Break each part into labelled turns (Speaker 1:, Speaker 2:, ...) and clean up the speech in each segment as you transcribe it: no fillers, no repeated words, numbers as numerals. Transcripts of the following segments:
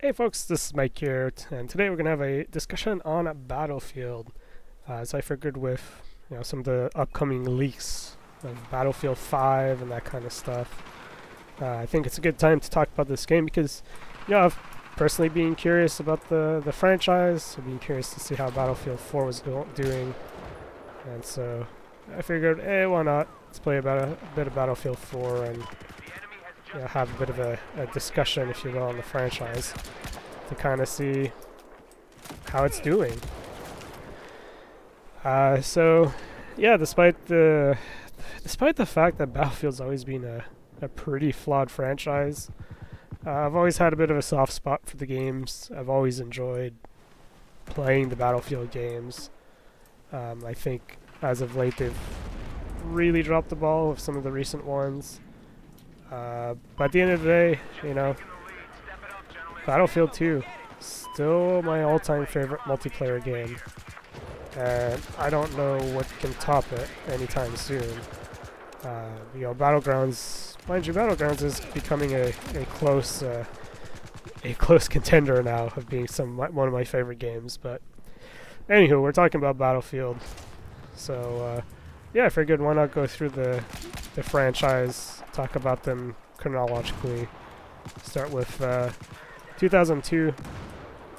Speaker 1: Hey folks, this is Mike here, and today we're going to have a discussion on Battlefield. As I figured with some of the upcoming leaks of Battlefield 5 and that kind of stuff, I think it's a good time to talk about this game because, I've personally been curious about the franchise. I've been curious to see how Battlefield 4 was doing, and so I figured, hey, why not? Let's play about a bit of Battlefield 4 and have a bit of a discussion, if you will, on the franchise to kind of see how it's doing. So, yeah, despite the fact that Battlefield's always been a pretty flawed franchise, I've always had a bit of a soft spot for the games. I've always enjoyed playing the Battlefield games. I think as of late they've really dropped the ball with some of the recent ones. But at the end of the day, Battlefield 2, still my all-time favorite multiplayer game. And I don't know what can top it anytime soon. Battlegrounds, mind you, Battlegrounds is becoming a close contender now of being one of my favorite games. But anywho, we're talking about Battlefield, so yeah, I figured why not go through the franchise, talk about them chronologically. Start with 2002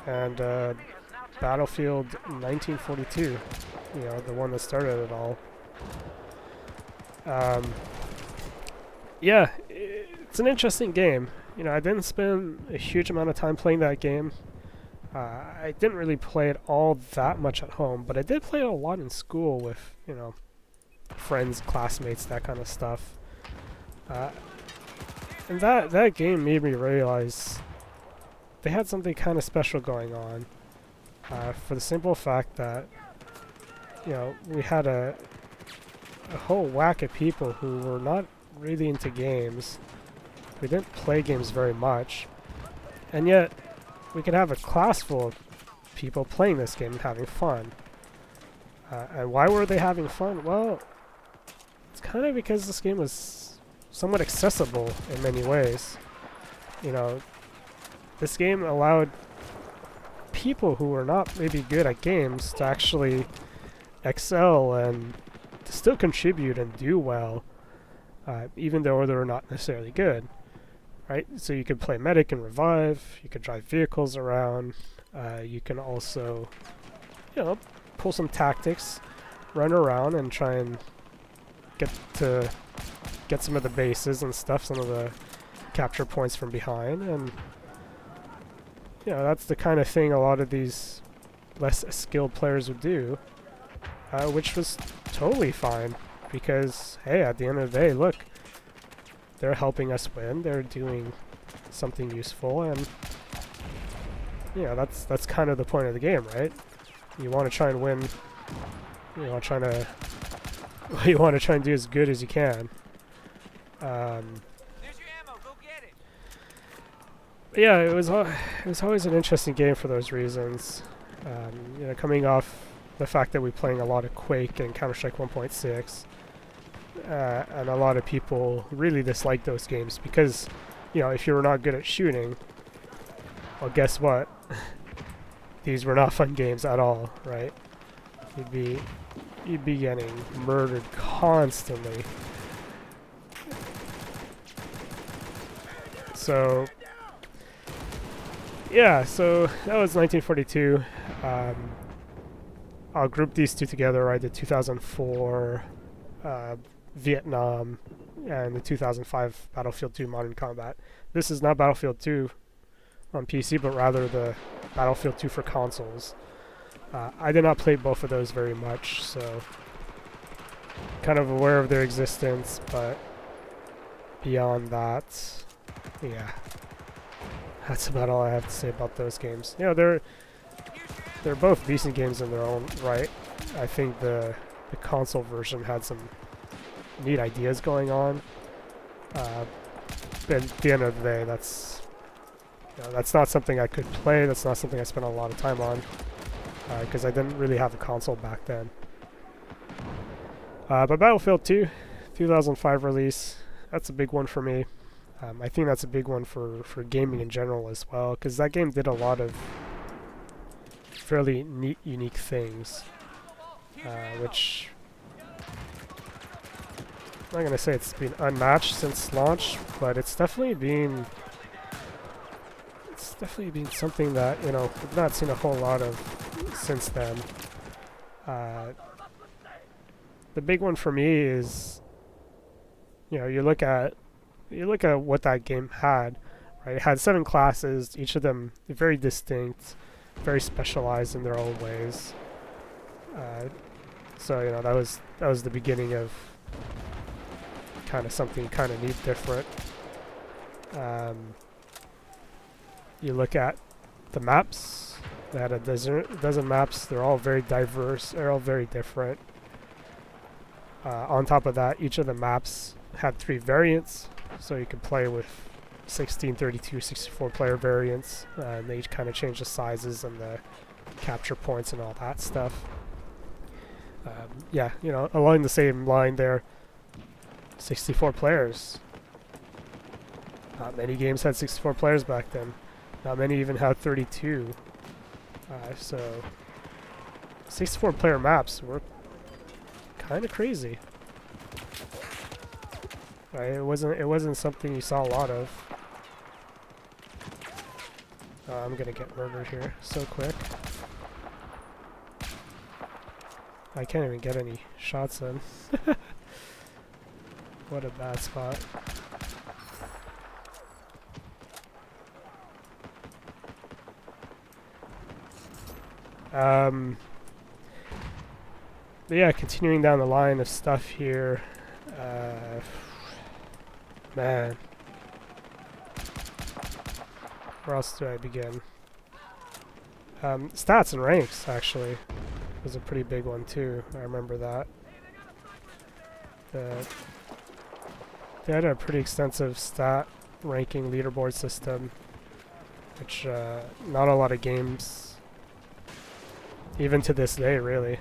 Speaker 1: and Battlefield 1942, the one that started it all. Yeah, it's an interesting game. I didn't spend a huge amount of time playing that game. I didn't really play it all that much at home, but I did play it a lot in school with, friends, classmates, that kind of stuff. And that game made me realize they had something kind of special going on. For the simple fact that, we had a whole whack of people who were not really into games. We didn't play games very much. And yet, we could have a class full of people playing this game and having fun. And why were they having fun? Well, it's kind of because this game was somewhat accessible in many ways. This game allowed people who were not maybe good at games to actually excel and to still contribute and do well, even though they're not necessarily good, right? So you could play medic and revive, you could drive vehicles around, you can also, pull some tactics, run around and try and get some of the bases and stuff, some of the capture points from behind, and that's the kind of thing a lot of these less skilled players would do, which was totally fine because, hey, at the end of the day, look, they're helping us win, they're doing something useful, and that's kind of the point of the game, right? You want to try and win, you want to try and do as good as you can. Yeah, it was always an interesting game for those reasons. Coming off the fact that we're playing a lot of Quake and Counter-Strike 1.6, and a lot of people really dislike those games because, if you were not good at shooting, well, guess what? These were not fun games at all, right? You'd be getting murdered constantly. So yeah, so that was 1942. I'll group these two together. I did 2004 Vietnam and the 2005 Battlefield 2 Modern Combat. This is not Battlefield 2 on PC, but rather the Battlefield 2 for consoles. I did not play both of those very much, so kind of aware of their existence, but beyond that, yeah. That's about all I have to say about those games. They're both decent games in their own right. I think the console version had some neat ideas going on. But at the end of the day, that's not something I could play. That's not something I spent a lot of time on because I didn't really have a console back then. But Battlefield 2, 2005 release, that's a big one for me. I think that's a big one for gaming in general as well, because that game did a lot of fairly neat, unique things, which I'm not going to say it's been unmatched since launch, but it's definitely been something that, you know, we've not seen a whole lot of since then. The big one for me is, you know, you look at what that game had, right? It had 7 classes, each of them very distinct, very specialized in their own ways. So, you know, that was the beginning of kind of something kind of neat, different. You look at the maps. They had a dozen maps. They're all very diverse. They're all very different. On top of that, each of the maps had 3 variants, so you could play with 16, 32, 64 player variants, and they each kind of change the sizes and the capture points and all that stuff. Yeah, you know, along the same line there, 64 players. Not many games had 64 players back then. Not many even had 32. So 64 player maps were kind of crazy. Right? It wasn't something you saw a lot of. I'm gonna get murdered here so quick. I can't even get any shots in. What a bad spot. But yeah, continuing down the line of stuff here. Man. Where else do I begin? Stats and ranks, actually, was a pretty big one too. I remember that. They had a pretty extensive stat ranking leaderboard system, which not a lot of games, even to this day, really.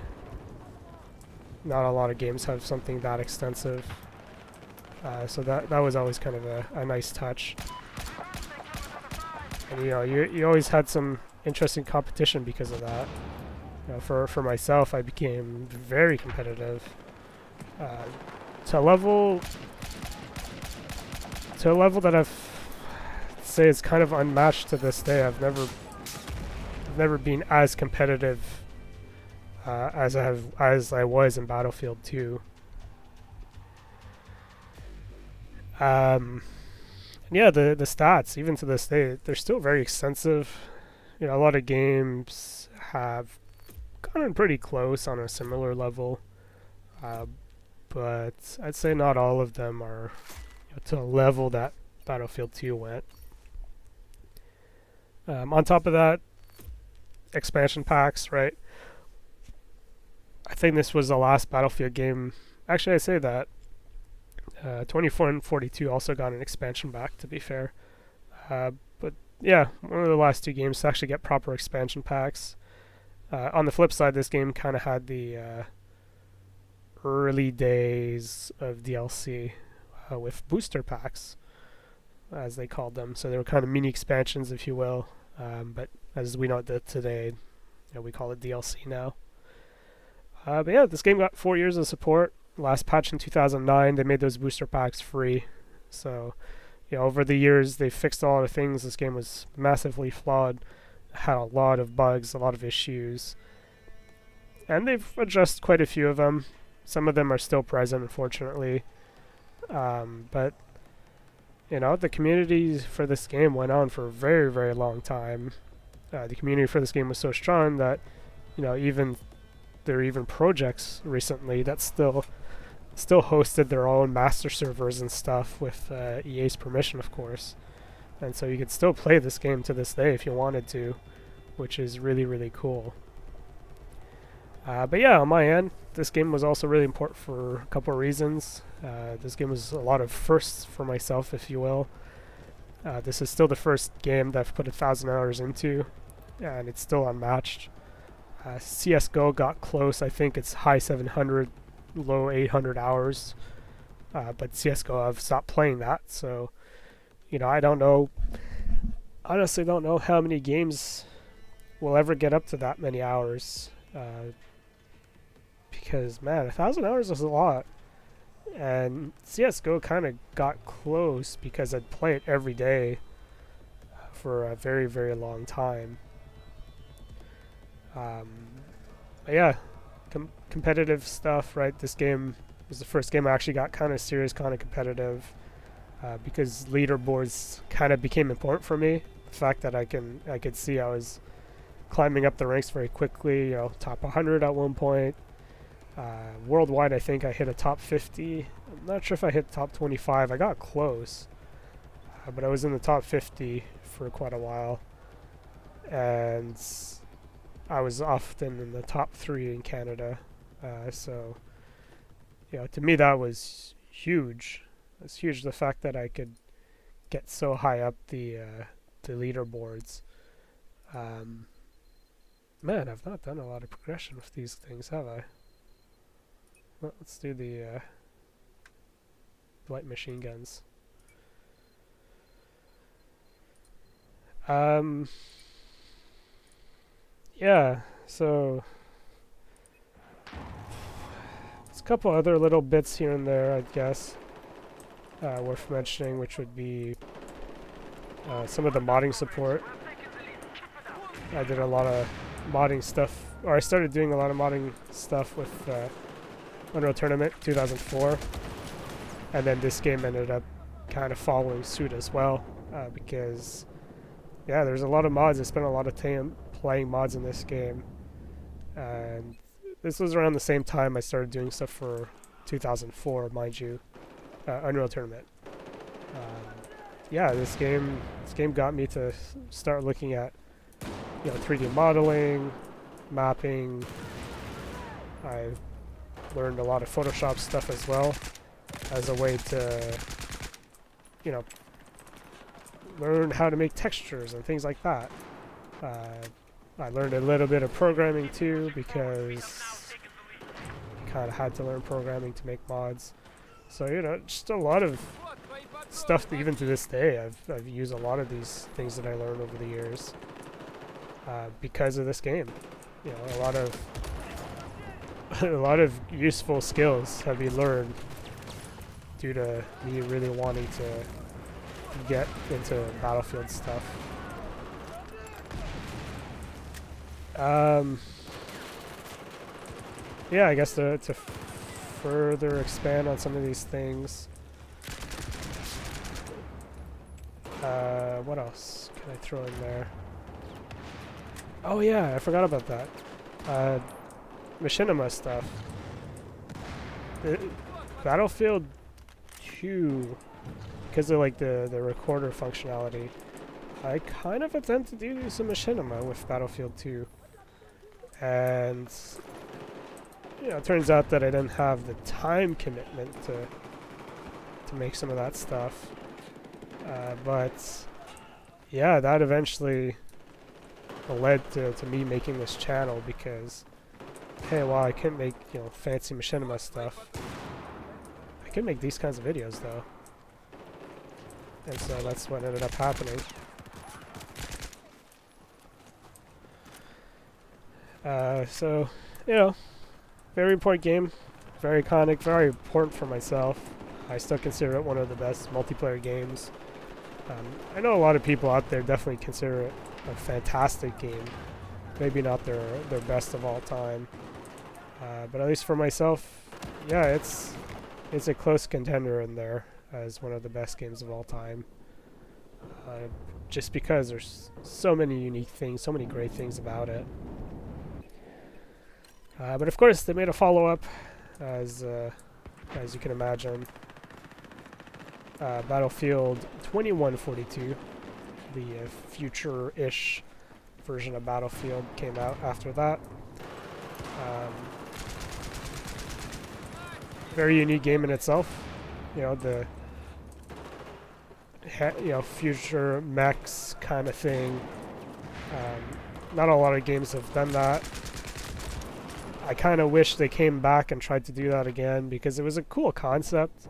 Speaker 1: Not a lot of games have something that extensive. So that was always kind of a nice touch. And you know, you always had some interesting competition because of that. You know, for myself, I became very competitive. To a level that I've say is kind of unmatched to this day. I've never been as competitive as I was in Battlefield 2. Yeah, the stats, even to this day, they're still very extensive. You know, a lot of games have gotten pretty close on a similar level, but I'd say not all of them are, you know, to a level that Battlefield 2 went. On top of that, expansion packs, right? I think this was the last Battlefield game. Actually, I say that. 24 and 42 also got an expansion pack, to be fair. But yeah, one of the last 2 games to actually get proper expansion packs. On the flip side, this game kind of had the early days of DLC with booster packs, as they called them. So they were kind of mini expansions, if you will. But as we know it today, you know, we call it DLC now. But yeah, this game got 4 years of support. Last patch in 2009, they made those booster packs free. So, you know, over the years, they fixed a lot of things. This game was massively flawed, had a lot of bugs, a lot of issues. And they've addressed quite a few of them. Some of them are still present, unfortunately. But, you know, the community for this game went on for a very, very long time. The community for this game was so strong that, you know, there are even projects recently that still hosted their own master servers and stuff with EA's permission, of course. And so you could still play this game to this day if you wanted to, which is really, really cool. But yeah, on my end, this game was also really important for a couple of reasons. This game was a lot of firsts for myself, if you will. This is still the first game that I've put 1,000 hours into, and it's still unmatched. CSGO got close. I think it's high 700, low 800 hours. But CSGO, I've stopped playing that. So, you know, I don't know, honestly don't know how many games will ever get up to that many hours. Because, man, 1,000 hours is a lot. And CSGO kind of got close because I'd play it every day for a very, very long time. But yeah, competitive stuff, right? This game was the first game I actually got kind of serious, kind of competitive, because leaderboards kind of became important for me. The fact that I could see I was climbing up the ranks very quickly. You know, top 100 at one point. Worldwide, I think I hit a top 50. I'm not sure if I hit top 25. I got close, but I was in the top 50 for quite a while, and I was often in the top 3 in Canada. So, you know, to me that was huge. It's huge, the fact that I could get so high up the leaderboards. Man, I've not done a lot of progression with these things, have I? Well, let's do the light machine guns. Yeah, so there's a couple other little bits here and there, I guess, worth mentioning, which would be some of the modding support. I did a lot of modding stuff, or I started doing a lot of modding stuff with Unreal Tournament 2004, and then this game ended up kind of following suit as well, because yeah, there's a lot of mods. I spent a lot of time playing mods in this game, and this was around the same time I started doing stuff for 2004, mind you, Unreal Tournament. Yeah, this game got me to start looking at, you know, 3D modeling, mapping. I learned a lot of Photoshop stuff as well, as a way to, you know, learn how to make textures and things like that. I learned a little bit of programming too, because you kind of had to learn programming to make mods. So, you know, just a lot of stuff that even to this day I've used a lot of these things that I learned over the years, because of this game. You know, a lot of useful skills have been learned due to me really wanting to get into Battlefield stuff. Yeah, I guess to further expand on some of these things. What else can I throw in there? Oh yeah, I forgot about that. Machinima stuff. Battlefield 2, because of like the recorder functionality, I kind of attempted to do some machinima with Battlefield 2, and you know, it turns out that I didn't have the time commitment to make some of that stuff. But yeah, that eventually led to me making this channel, because hey, while I couldn't make, you know, fancy machinima stuff, I could make these kinds of videos though. And so that's what ended up happening. So, you know, very important game, very iconic, very important for myself. I still consider it one of the best multiplayer games. I know a lot of people out there definitely consider it a fantastic game. Maybe not their best of all time. But at least for myself, yeah, it's a close contender in there as one of the best games of all time. Just because there's so many unique things, so many great things about it. But of course, they made a follow-up, as you can imagine. Battlefield 2142, the future-ish version of Battlefield, came out after that. Very unique game in itself. You know, the future mechs kind of thing. Not a lot of games have done that. I kind of wish they came back and tried to do that again, because it was a cool concept.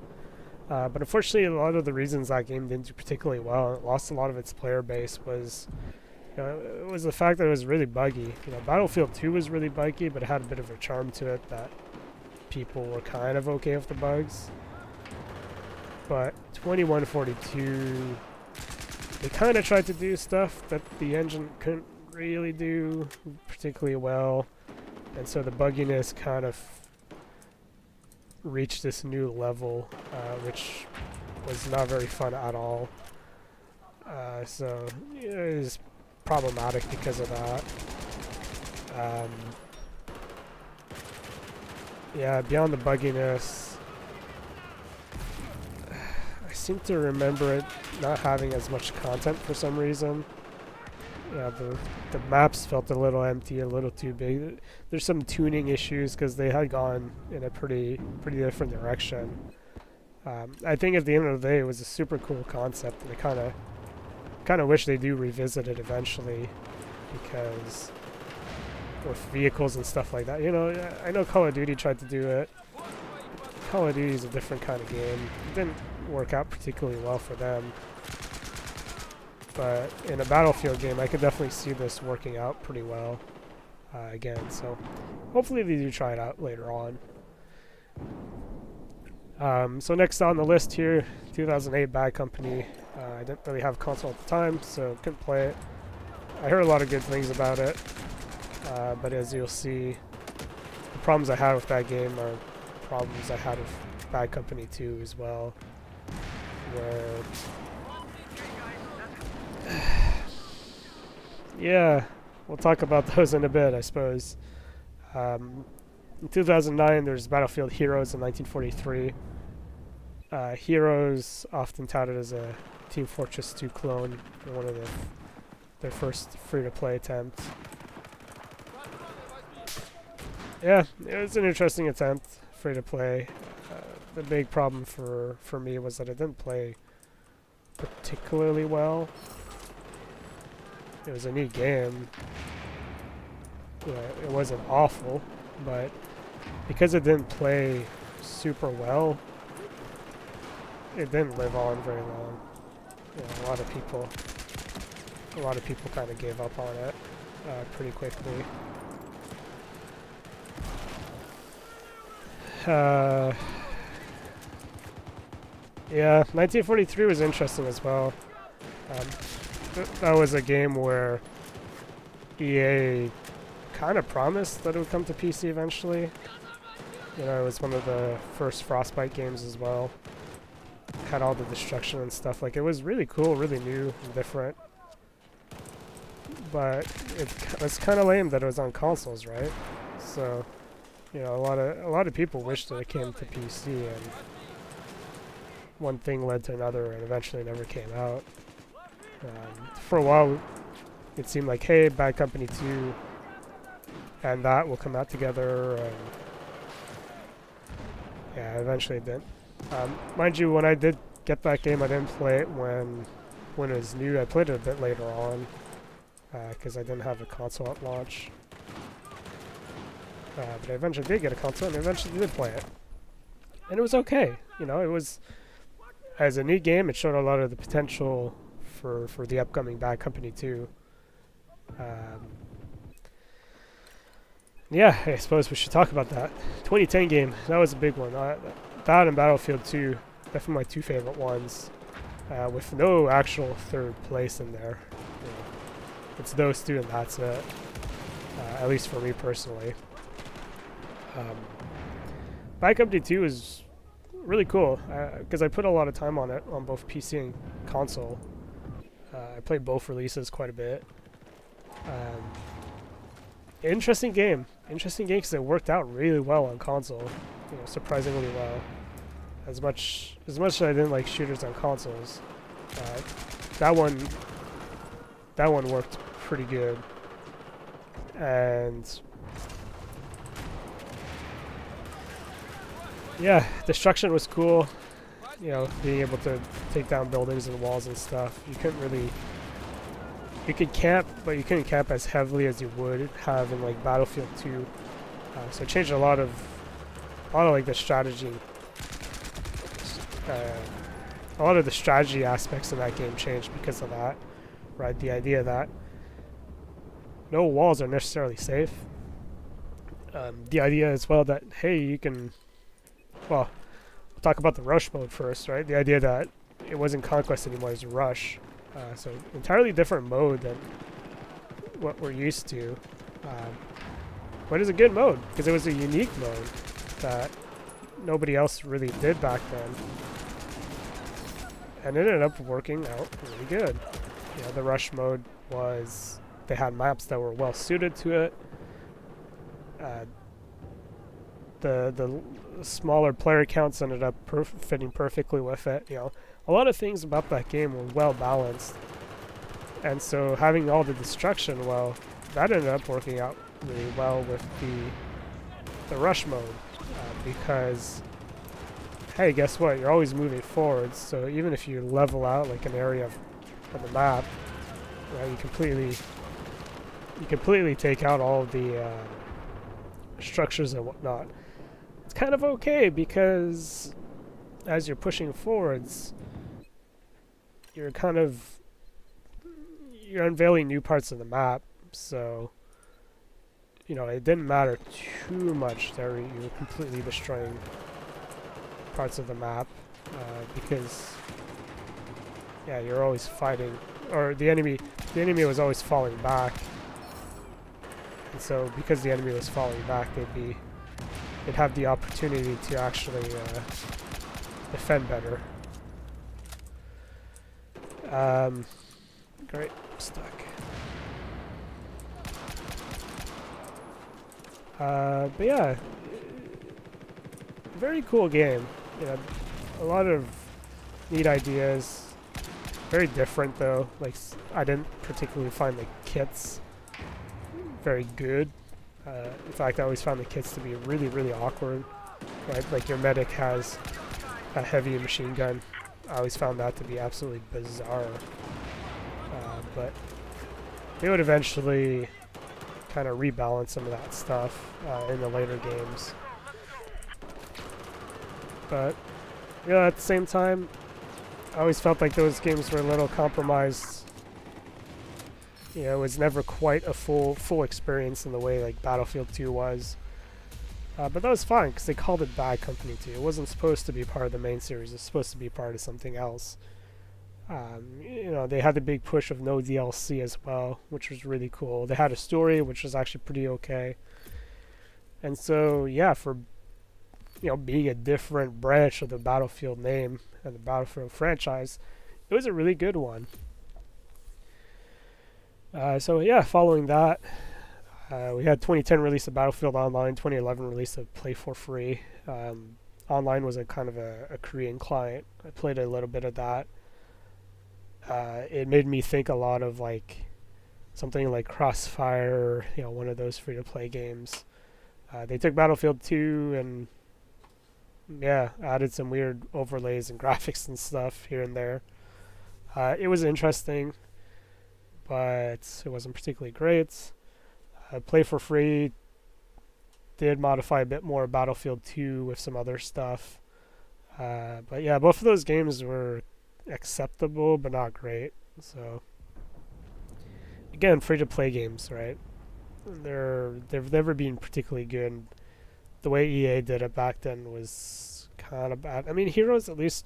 Speaker 1: But unfortunately, a lot of the reasons that game didn't do particularly well, it lost a lot of its player base, was it was the fact that it was really buggy. Battlefield 2 was really buggy, but it had a bit of a charm to it that people were kind of okay with the bugs. But 2142, they kind of tried to do stuff that the engine couldn't really do particularly well, and so the bugginess kind of reached this new level, which was not very fun at all. So it is problematic because of that. Yeah, beyond the bugginess, I seem to remember it not having as much content for some reason. Yeah, the maps felt a little empty, a little too big. There's some tuning issues because they had gone in a pretty different direction. I think at the end of the day, it was a super cool concept, and I kind of wish they do revisit it eventually, because with vehicles and stuff like that, I know Call of Duty tried to do it. Call of Duty is a different kind of game. It didn't work out particularly well for them. But in a Battlefield game, I could definitely see this working out pretty well again. So hopefully they do try it out later on. So next on the list here, 2008 Bad Company. I didn't really have a console at the time, so couldn't play it. I heard a lot of good things about it, but as you'll see, the problems I had with that game are problems I had with Bad Company 2 as well, where yeah, we'll talk about those in a bit, I suppose. In 2009, there's Battlefield Heroes in 1943. Heroes, often touted as a Team Fortress 2 clone, one of their first free-to-play attempts. Yeah, it was an interesting attempt, free-to-play. The big problem for me was that it didn't play particularly well. It was a neat game. It wasn't awful, but because it didn't play super well, it didn't live on very long. A lot of people kind of gave up on it pretty quickly. Yeah, 1943 was interesting as well. That was a game where EA kind of promised that it would come to PC eventually. It was one of the first Frostbite games as well. Had all the destruction and stuff. Like, it was really cool, really new and different. But it's kind of lame that it was on consoles, right? So, a lot of people wished that it came to PC, and one thing led to another, and eventually it never came out. For a while, it seemed like, hey, Bad Company 2 and that will come out together, and yeah, eventually it didn't. Mind you, when I did get that game, I didn't play it when it was new. I played it a bit later on, because I didn't have a console at launch. But I eventually did get a console, and I eventually did play it. And it was okay. It was, as a neat game, it showed a lot of the potential for the upcoming Bad Company 2. Yeah, I suppose we should talk about that. 2010 game, that was a big one. That and Battlefield 2, definitely my two favorite ones, with no actual third place in there. It's those two and that's it, at least for me personally. Bad Company 2 is really cool, because I put a lot of time on it on both PC and console. I played both releases quite a bit. Interesting game because it worked out really well on console, surprisingly well. As much as I didn't like shooters on consoles, that one worked pretty good. And yeah, destruction was cool. Being able to take down buildings and walls and stuff. You could camp, but you couldn't camp as heavily as you would have in like Battlefield 2. So it changed a lot of like the strategy A lot of the strategy aspects of that game changed because of that, right? The idea that no walls are necessarily safe. The idea as well that, hey, you can, well, we'll talk about the rush mode first, right? The idea that it wasn't conquest anymore, it was rush. So entirely different mode than what we're used to. But it's a good mode because it was a unique mode that nobody else really did back then. And it ended up working out really good. You know, the rush mode was, they had maps that were well suited to it. The smaller player counts ended up fitting perfectly with it. You know, a lot of things about that game were well balanced, and so having all the destruction, well, that ended up working out really well with the rush mode, because hey, guess what? You're always moving forwards, so even if you level out like an area of the map, right, you completely take out all of the structures and whatnot. It's kind of okay because as you're pushing forwards, you're unveiling new parts of the map. So, you know, it didn't matter too much that you were completely destroying parts of the map, because yeah, you're always fighting, or the enemy was always falling back. And so because the enemy was falling back, they'd have the opportunity to actually defend better. Great, I'm stuck. But yeah, very cool game. You know, a lot of neat ideas. Very different though. Like, I didn't particularly find the kits very good. In fact, I always found the kits to be really, really awkward. Right, like your medic has a heavy machine gun. I always found that to be absolutely bizarre. But they would eventually kind of rebalance some of that stuff in the later games. But yeah, at the same time, I always felt like those games were a little compromised. You know, it was never quite a full experience in the way like Battlefield 2 was. But that was fine because they called it Bad Company 2. It wasn't supposed to be part of the main series. It was supposed to be part of something else. You know, they had the big push of no DLC as well, which was really cool. They had a story, which was actually pretty okay. And so, yeah, for, you know, being a different branch of the Battlefield name and the Battlefield franchise, it was a really good one. So yeah, following that, we had 2010 release of Battlefield Online, 2011 release of Play for Free. Online was a kind of a Korean client. I played a little bit of that. It made me think a lot of like something like Crossfire, you know, one of those free-to-play games. They took Battlefield 2 and yeah, added some weird overlays and graphics and stuff here and there. It was interesting, but it wasn't particularly great. Play for Free did modify a bit more Battlefield 2 with some other stuff. But yeah, both of those games were acceptable but not great. So again, free-to-play games, right? They've never been particularly good. The way EA did it back then was kind of bad. I mean, Heroes at least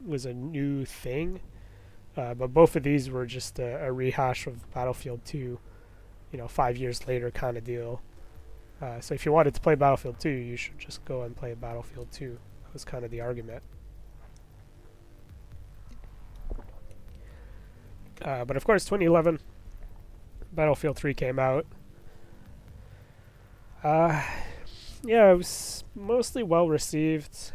Speaker 1: was a new thing, but both of these were just a rehash of Battlefield 2, you know, 5 years later kind of deal. So if you wanted to play Battlefield 2, you should just go and play Battlefield 2. That was kind of the argument. But of course, 2011, Battlefield 3 came out. Yeah, it was mostly well received,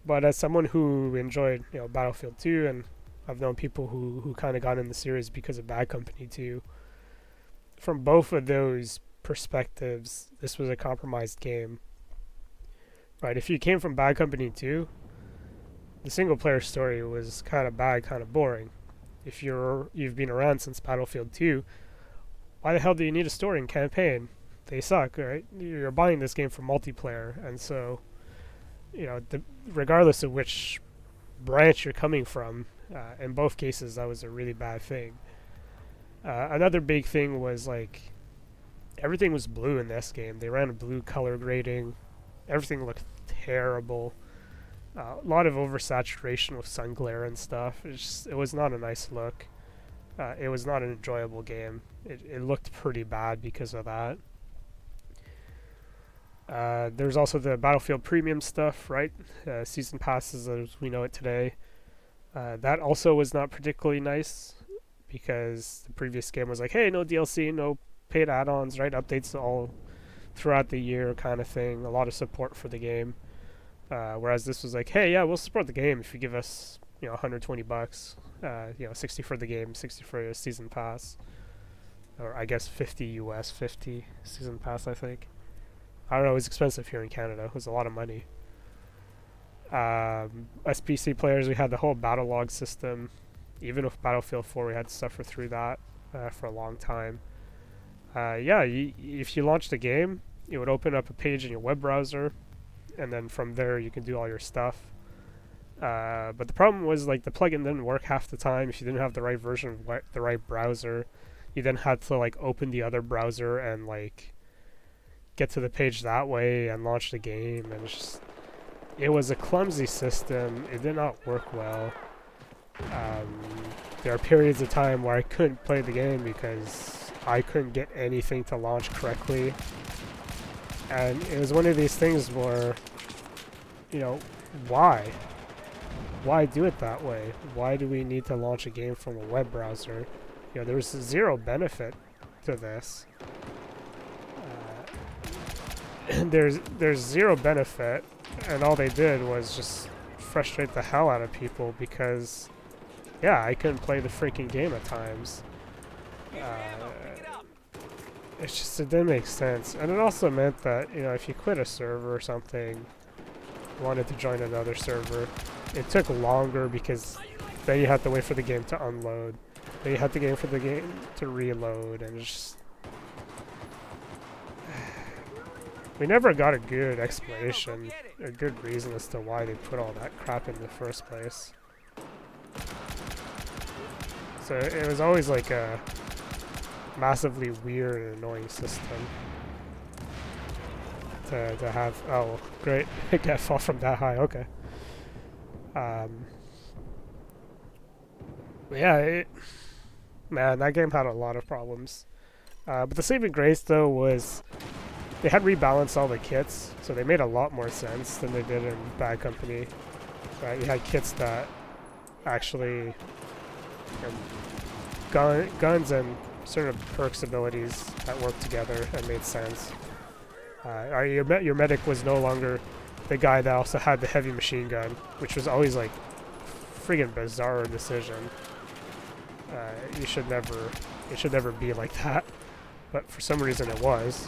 Speaker 1: but as someone who enjoyed, you know, Battlefield 2, and I've known people who kind of got in the series because of Bad Company 2, from both of those perspectives, this was a compromised game. Right, if you came from Bad Company 2, the single player story was kind of bad, kind of boring. If you've been around since Battlefield 2, why the hell do you need a story and campaign? They suck, right? You're buying this game for multiplayer, and so, you know, regardless of which branch you're coming from. In both cases, that was a really bad thing. Another big thing was like everything was blue in this game. They ran a blue color grading. Everything looked terrible. A lot of oversaturation with sun glare and stuff. It was not a nice look. It was not an enjoyable game. It looked pretty bad because of that. There's also the Battlefield Premium stuff, right? Season passes as we know it today. That also was not particularly nice because the previous game was like, hey, no DLC, no paid add-ons, right? Updates all throughout the year kind of thing. A lot of support for the game. Whereas this was like, hey, yeah, we'll support the game if you give us, $120. 60 for the game, 60 for your season pass. Or I guess 50 US, 50 season pass, I think. I don't know, it was expensive here in Canada. It was a lot of money. As PC players, we had the whole battle log system. Even with Battlefield 4, we had to suffer through that for a long time. If you launched a game, it would open up a page in your web browser, and then from there you can do all your stuff. But the problem was like the plugin didn't work half the time. If you didn't have the right version of the right browser, you then had to like open the other browser and like get to the page that way and launch the game. And it was a clumsy system. It did not work well. There are periods of time where I couldn't play the game because I couldn't get anything to launch correctly. And it was one of these things where, why? Why do it that way? Why do we need to launch a game from a web browser? There's zero benefit to this. There's zero benefit, and all they did was just frustrate the hell out of people because, I couldn't play the freaking game at times. It didn't make sense. And it also meant that, if you quit a server or something, wanted to join another server, it took longer because then you had to wait for the game to unload. Then you had to wait for the game to reload, and we never got a good explanation, a good reason as to why they put all that crap in the first place. So it was always like a massively weird and annoying system to have. Oh, great. I can't fall from that high. Okay. Man, that game had a lot of problems. But the saving grace, though, was they had rebalanced all the kits, so they made a lot more sense than they did in Bad Company. You had kits that actually guns and certain perks abilities that worked together and made sense. Your medic was no longer the guy that also had the heavy machine gun, which was always like friggin' bizarre decision. It should never be like that, but for some reason it was.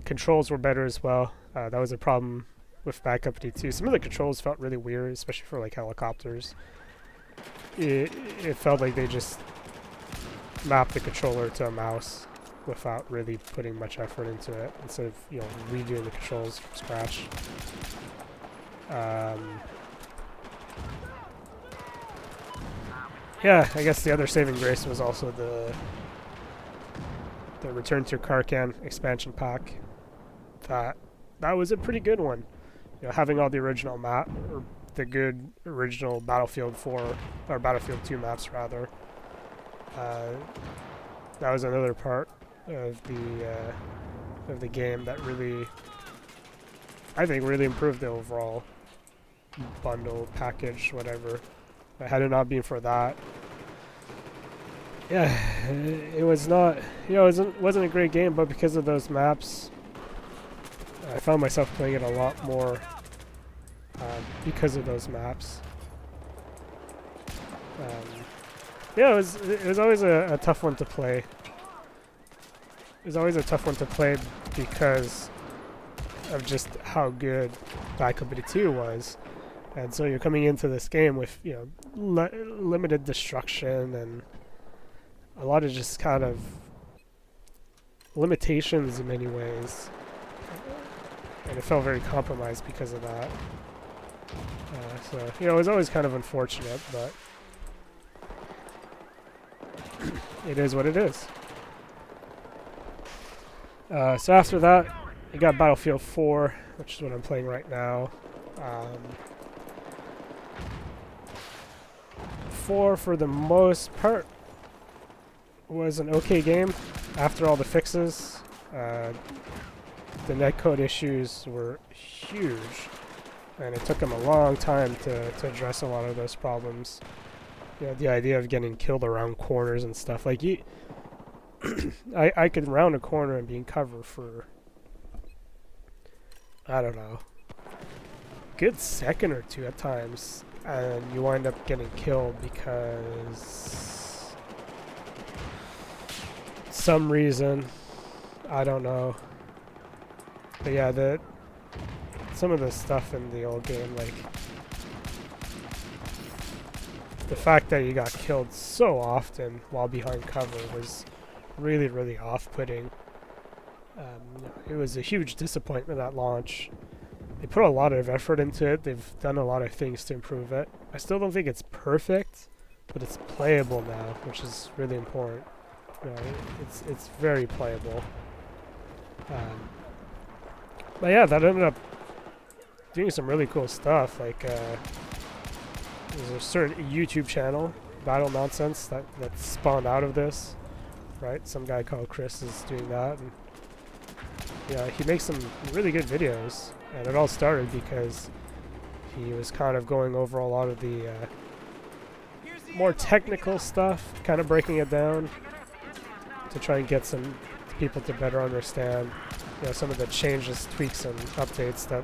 Speaker 1: Controls were better as well. That was a problem with Bad Company 2. Some of the controls felt really weird, especially for like helicopters. It felt like they just mapped the controller to a mouse without really putting much effort into it, instead of redoing the controls from scratch. I guess the other saving grace was also the Return to Karkan expansion pack. That was a pretty good one. Having all the original map, or the good original Battlefield 4 or Battlefield 2 maps rather. That was another part of the game that really, I think, really improved the overall bundle package, whatever. Had it not been for that, it was not, it wasn't a great game. But because of those maps, I found myself playing it a lot more because of those maps. It was always a tough one to play. It was always a tough one to play because of just how good Bad Company 2 was. And so you're coming into this game with, limited destruction and a lot of just kind of limitations in many ways. and it felt very compromised because of that. So, you know, it was always kind of unfortunate, but it is what it is. So after that, you got Battlefield 4, which is what I'm playing right now. 4, for the most part, was an okay game after all the fixes. The netcode issues were huge, and it took them a long time to address a lot of those problems. You know, the idea of getting killed around corners and stuff. Like, I could round a corner and be in cover for, I don't know, good second or two at times, and you wind up getting killed because some reason, I don't know. But yeah, some of the stuff in the old game, like the fact that you got killed so often while behind cover was really, really off-putting. It was a huge disappointment at launch. They put a lot of effort into it. They've done a lot of things to improve it. I still don't think it's perfect, but it's playable now, which is really important. You know, it's very playable. But yeah, that ended up doing some really cool stuff. Like, there's a certain YouTube channel, Battle Nonsense, that spawned out of this, right? Some guy called Chris is doing that, and yeah, he makes some really good videos. And it all started because he was kind of going over a lot of the more technical stuff, kind of breaking it down to try and get some people to better understand, you know, some of the changes, tweaks, and updates that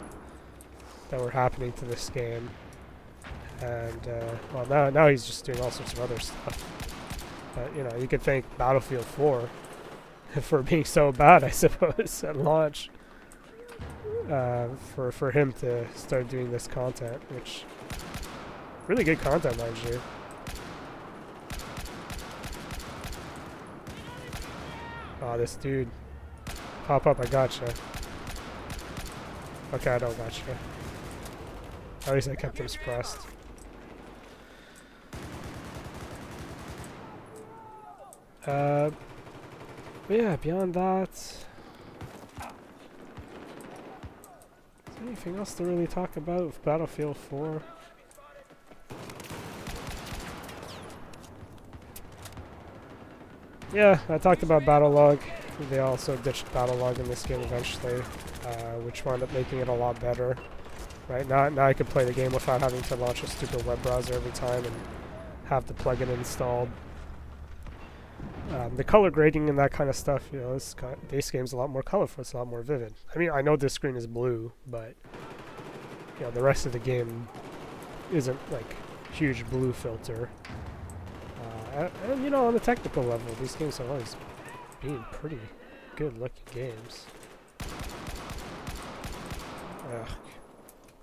Speaker 1: were happening to this game. And well, now he's just doing all sorts of other stuff. But you know, you could thank Battlefield 4 for being so bad, I suppose, at launch. For him to start doing this content, which really good content, mind you. Oh, this dude. Pop up, I gotcha. Okay, I don't gotcha. At least I kept him suppressed. But yeah, beyond that, anything else to really talk about with Battlefield 4? Yeah, I talked about Battle Log. They also ditched Battle Log in this game eventually, which wound up making it a lot better. Right now I could play the game without having to launch a stupid web browser every time and have the plugin installed. The color grading and that kind of stuff, you know, this game's a lot more colorful, it's a lot more vivid. I mean, I know this screen is blue, but you know, the rest of the game isn't like huge blue filter. And you know, on the technical level, these games have always been pretty good looking games. Ugh,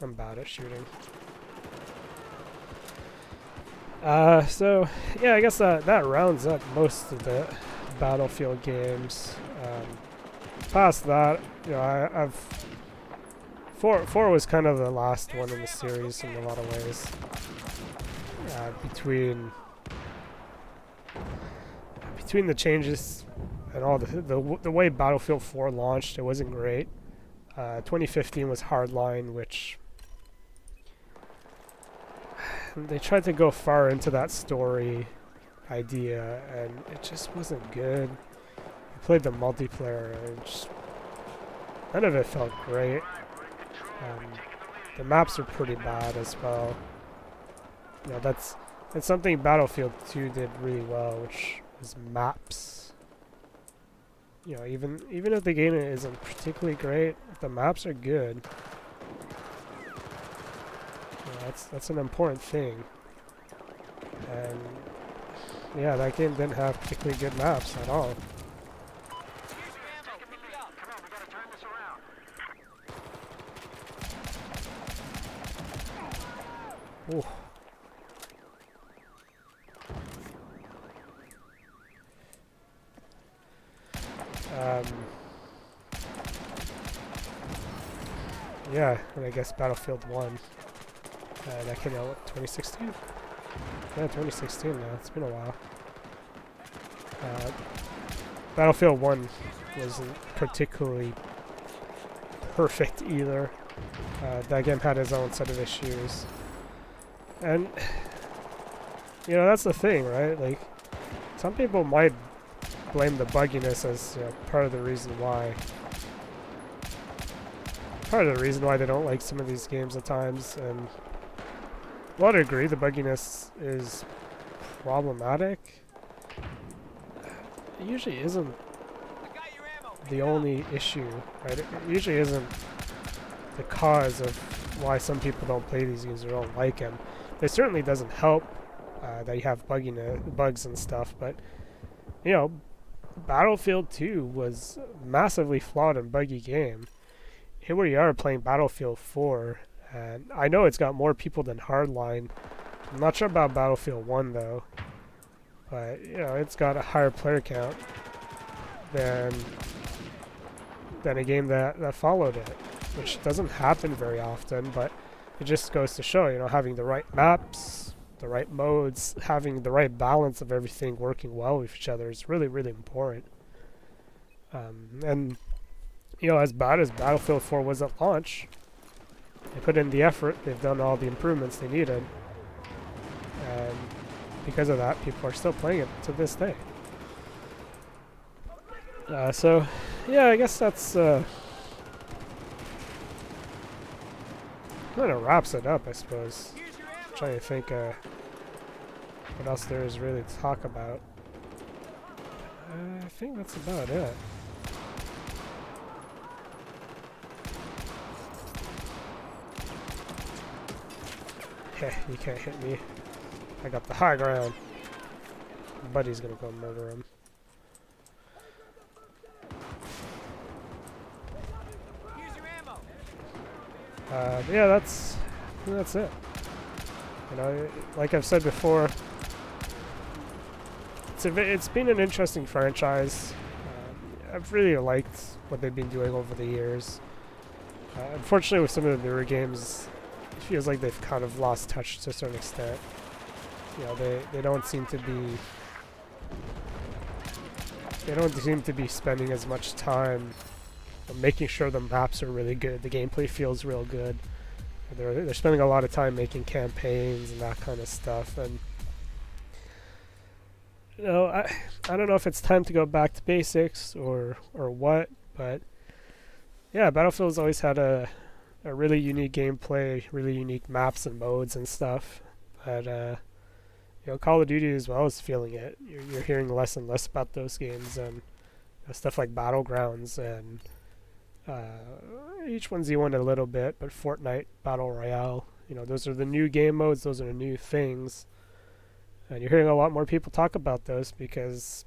Speaker 1: I'm bad at shooting. So yeah, I guess that rounds up most of the Battlefield games. Past that, you know, I've 4 was kind of the last one in the series in a lot of ways. Between the changes and all the way Battlefield 4 launched, it wasn't great. 2015 was Hardline, which they tried to go far into that story idea, and it just wasn't good. I played the multiplayer, and just none of it felt great. The maps are pretty bad as well. You know, that's something Battlefield 2 did really well, which is maps. You know, even if the game isn't particularly great, the maps are good. That's an important thing. And yeah, that game didn't have particularly good maps at all. Ooh. yeah, and I guess Battlefield 1. That came out, what, 2016? Yeah, 2016 now. It's been a while. Battlefield 1 wasn't particularly perfect either. That game had its own set of issues. And, you know, that's the thing, right? Like, some people might blame the bugginess as, you know, part of the reason why. Part of the reason why they don't like some of these games at times. And, well, I agree, the bugginess is problematic. It usually isn't the only issue, right? It usually isn't the cause of why some people don't play these games or don't like them. It certainly doesn't help that you have bugs and stuff, but, you know, Battlefield 2 was a massively flawed and buggy game. Here we are playing Battlefield 4, and I know it's got more people than Hardline. I'm not sure about Battlefield 1 though, but, you know, it's got a higher player count than a game that followed it, which doesn't happen very often, but it just goes to show, you know, having the right maps, the right modes, having the right balance of everything working well with each other is really, really important. And, you know, as bad as Battlefield 4 was at launch, they put in the effort, they've done all the improvements they needed, and because of that, people are still playing it to this day. So, yeah, I guess that's kind of wraps it up, I suppose. I'm trying to think what else there is really to talk about. I think that's about it. Yeah, you can't hit me. I got the high ground. Buddy's gonna go murder him. Yeah, that's it. You know, like I've said before, it's been an interesting franchise. I've really liked what they've been doing over the years. Unfortunately, with some of the newer games, it feels like they've kind of lost touch to a certain extent. You know, they don't seem to be spending as much time making sure the maps are really good, the gameplay feels real good. They're spending a lot of time making campaigns and that kind of stuff, and, you know, I don't know if it's time to go back to basics or what, but yeah, Battlefield's always had a really unique gameplay, really unique maps and modes and stuff, but you know, Call of Duty as well is feeling it. You're hearing less and less about those games, and, you know, stuff like Battlegrounds and H1Z1 a little bit, but Fortnite Battle Royale, you know, those are the new game modes, those are the new things, and you're hearing a lot more people talk about those because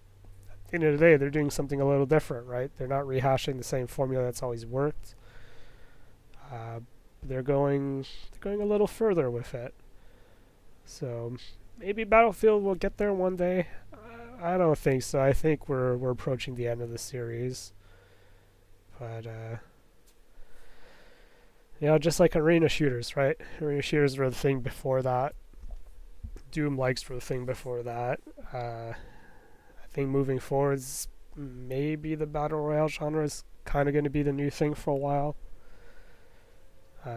Speaker 1: at the end of the day, they're doing something a little different, right? They're not rehashing the same formula that's always worked. They're going a little further with it. So maybe Battlefield will get there one day. I don't think so. I think we're approaching the end of the series. But you know, just like arena shooters, right? Arena shooters were the thing before that. Doom likes were the thing before that. I think moving forwards, maybe the battle royale genre is kind of going to be the new thing for a while.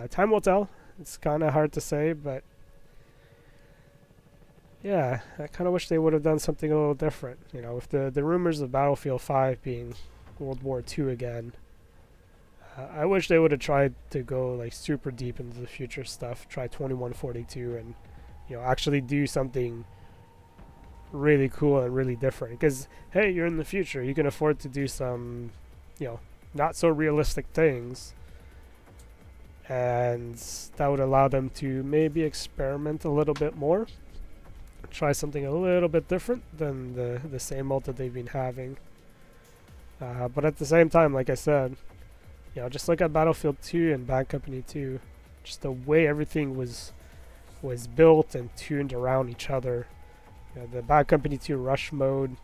Speaker 1: Time will tell. It's kind of hard to say, but yeah, I kind of wish they would have done something a little different. You know, with the rumors of Battlefield 5 being World War II again, I wish they would have tried to go like super deep into the future stuff, try 2142, and, you know, actually do something really cool and really different. Because hey, you're in the future, you can afford to do some, you know, not so realistic things, and that would allow them to maybe experiment a little bit more, try something a little bit different than the same old that they've been having. But at the same time, like I said, you know, just look at Battlefield 2 and Bad Company 2, just the way everything was built and tuned around each other. You know, the Bad Company 2 rush mode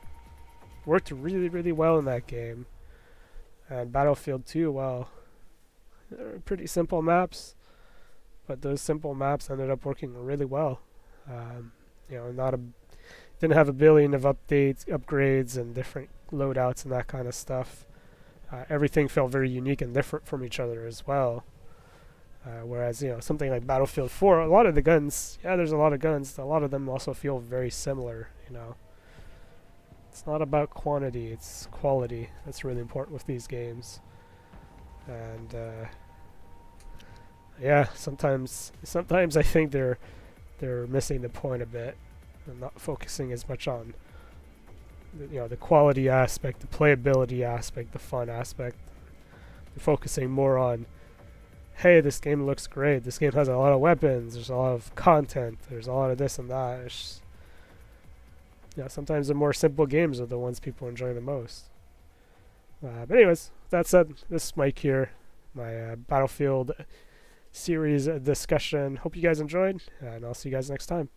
Speaker 1: worked really, really well in that game. And Battlefield 2, well, They're pretty simple maps, but those simple maps ended up working really well. You know, didn't have a billion of updates, upgrades, and different loadouts and that kind of stuff. Everything felt very unique and different from each other as well. Whereas, you know, something like Battlefield 4, a lot of the guns, yeah, there's a lot of guns. A lot of them also feel very similar. You know, it's not about quantity; it's quality. That's really important with these games. And yeah, sometimes I think they're missing the point a bit and not focusing as much on the quality aspect, the playability aspect, the fun aspect. They're focusing more on, hey, this game looks great. This game has a lot of weapons. There's a lot of content. There's a lot of this and that. It's just, sometimes the more simple games are the ones people enjoy the most. But anyways, that said, this is Mike here, my Battlefield series discussion. Hope you guys enjoyed, and I'll see you guys next time.